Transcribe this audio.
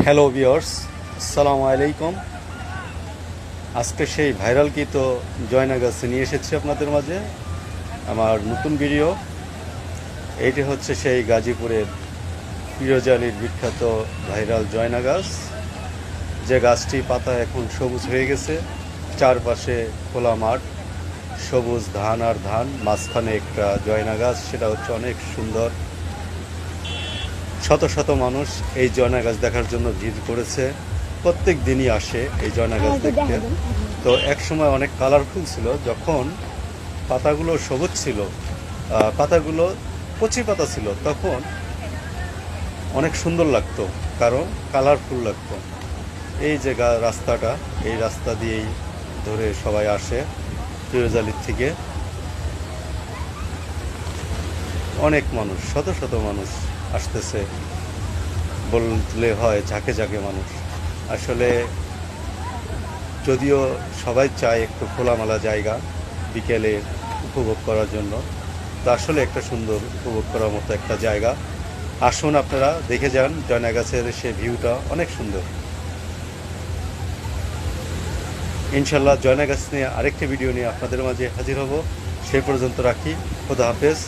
Hello viewers, আসসালামু আলাইকুম। আজকে সেই ভাইরালকৃত জয়নাগাছি নিয়ে এসেছি আপনাদের মাঝে আমার নতুন ভিডিও। এইটি হচ্ছে সেই গাজীপুরের পিরোজালির বিখ্যাত ভাইরাল জয়না গাছ, যে গাছটি পাতা এখন সবুজ হয়ে গেছে। চারপাশে খোলা মাঠ, সবুজ ধান আর ধান, মাঝখানে একটা জয়না গাছ, সেটা হচ্ছে অনেক সুন্দর। শত শত মানুষ এই জয়না গাছ দেখার জন্য ভিড় করেছে, প্রত্যেক দিনই আসে এই জয়না গাছ দেখতে। তো এক সময় অনেক কালারফুল ছিল, যখন পাতাগুলো সবুজ ছিল, পাতাগুলো কচি পাতা ছিল, তখন অনেক সুন্দর লাগতো, কারণ কালারফুল লাগতো। এই যে রাস্তাটা, এই রাস্তা দিয়েই ধরে সবাই আসে পিরোজালির থেকে। অনেক মানুষ, শত শত মানুষ আসতেছে, বললে হয় ঝাঁকে ঝাঁকে মানুষ। আসলে যদিও সবাই চায় একটু খোলামেলা জায়গা বিকেলে উপভোগ করার জন্য, তো আসলে একটা সুন্দর উপভোগ করার মতো একটা জায়গা। আসুন আপনারা দেখে যান, জয়না গাছের সে ভিউটা অনেক সুন্দর। ইনশাল্লাহ জয়না গাছ নিয়ে আরেকটি ভিডিও নিয়ে আপনাদের মাঝে হাজির হব। সেই পর্যন্ত রাখি, খোদা হাফেজ।